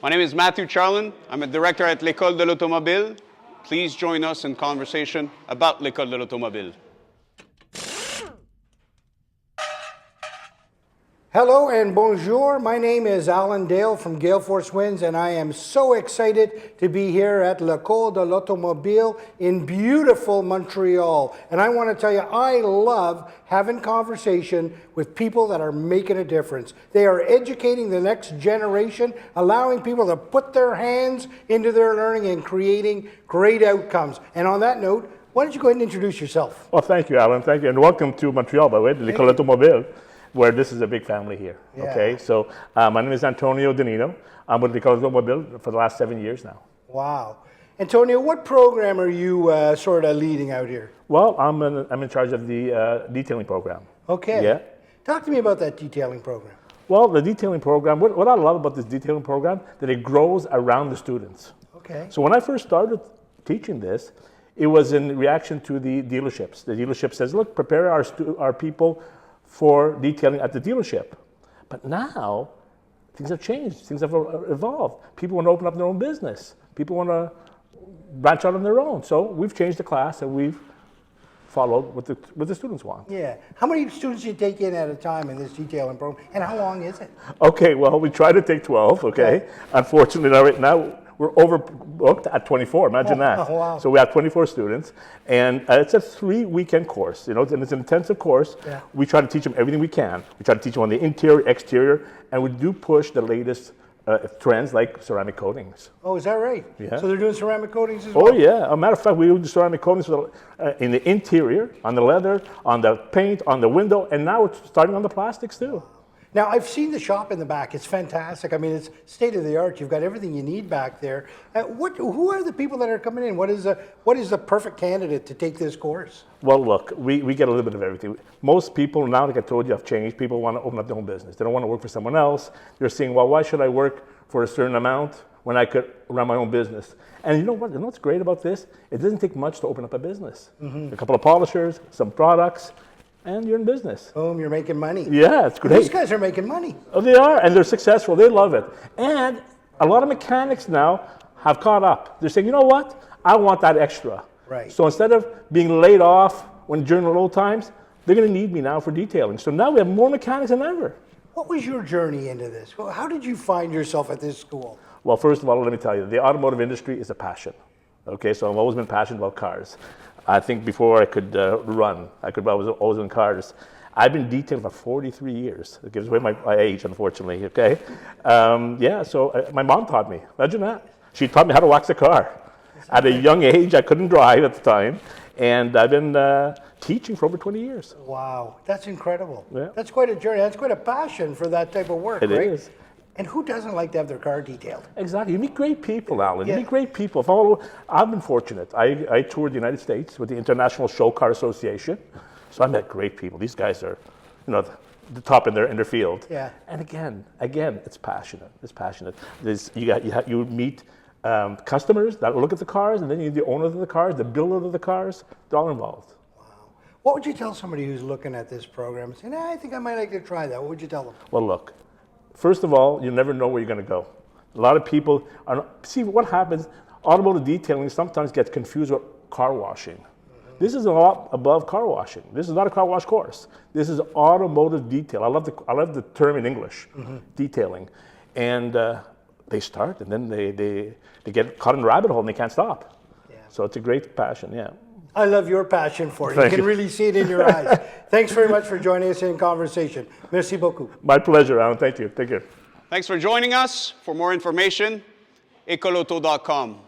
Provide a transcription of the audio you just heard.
My name is Matthew Charlin. I'm a director at l'École de l'Automobile. Please join us in conversation about l'École de l'Automobile. Hello and bonjour. My name is Alan Dale from Gale Force Winds, and I am so excited to be here at l'École de l'Automobile in beautiful Montreal. And I want to tell you, I love having conversation with people that are making a difference. They are educating the next generation, allowing people to put their hands into their learning and creating great outcomes. And on that note, why don't you go ahead and introduce yourself? Well, thank you, Alan. Thank you. And welcome to Montreal, by the way, l'École Automobile, where this is a big family here. Yeah. Okay, so my name is Antonio Nino. I'm with l'École Automobile for the last 7 years now. Wow. Antonio, what program are you sort of leading out here? Well, I'm in charge of the detailing program. Okay. Yeah. Talk to me about that detailing program. Well, the detailing program, what I love about this detailing program, that it grows around the students. Okay. So when I first started teaching this, it was in reaction to the dealerships. The dealership says, look, prepare our people for detailing at the dealership. But now, things have changed, things have evolved. People want to open up their own business. People want to branch out on their own. So we've changed the class and we've followed what the students want. Yeah. How many students do you take in at a time in this detailing program, and how long is it? Okay, well, we try to take 12, okay? Unfortunately, right now, we're overbooked at 24, imagine that. Oh, wow. So we have 24 students, and it's a 3-weekend course, and it's an intensive course. Yeah. We try to teach them everything we can. We try to teach them on the interior, exterior, and we do push the latest trends like ceramic coatings. Oh, is that right? Yeah. So they're doing ceramic coatings as well? Oh yeah, as a matter of fact, we do ceramic coatings in the interior, on the leather, on the paint, on the window, and now it's starting on the plastics too. Now, I've seen the shop in the back. It's fantastic. I mean, it's state of the art. You've got everything you need back there. Who are the people that are coming in? What is the perfect candidate to take this course? Well, look, we get a little bit of everything. Most people now, like I told you, have changed. People want to open up their own business. They don't want to work for someone else. They're saying, well, why should I work for a certain amount when I could run my own business? And you know what? You know what's great about this? It doesn't take much to open up a business. Mm-hmm. A couple of polishers, some products, and you're in business. Boom, you're making money. Yeah, it's great. These guys are making money. Oh, they are, and they're successful. They love it. And a lot of mechanics now have caught up. They're saying, you know what? I want that extra. Right. So instead of being laid off during the low times, they're going to need me now for detailing. So now we have more mechanics than ever. What was your journey into this? How did you find yourself at this school? Well, first of all, let me tell you, the automotive industry is a passion. Okay, so I've always been passionate about cars. I think before I could run, I was always in cars. I've been detailing for 43 years. It gives away my age, unfortunately, okay? So my mom taught me. Imagine that. She taught me how to wax a car. At a young age, I couldn't drive at the time, and I've been teaching for over 20 years. Wow, that's incredible. Yeah. That's quite a journey. That's quite a passion for that type of work, It right? is. And who doesn't like to have their car detailed? Exactly. You meet great people, Alan. Yeah. You meet great people. I've been fortunate. I toured the United States with the International Show Car Association. So I met great people. These guys are, the top in their field. Yeah. And again, it's passionate. It's passionate. You meet customers that look at the cars, and then you the owner of the cars, the builder of the cars. They're all involved. Wow. What would you tell somebody who's looking at this program and saying, I think I might like to try that? What would you tell them? Well, look. First of all, you never know where you're going to go. A lot of people see what happens. Automotive detailing sometimes gets confused with car washing. Mm-hmm. This is a lot above car washing. This is not a car wash course. This is automotive detail. I love the term in English, detailing. And they start, and then they get caught in the rabbit hole, and they can't stop. Yeah. So it's a great passion, yeah. I love your passion for it. Thank you can you. really see it in your eyes. Thanks very much for joining us in conversation. Merci beaucoup. My pleasure, Alan. Thank you. Take care. Thanks for joining us. For more information, ecolauto.com.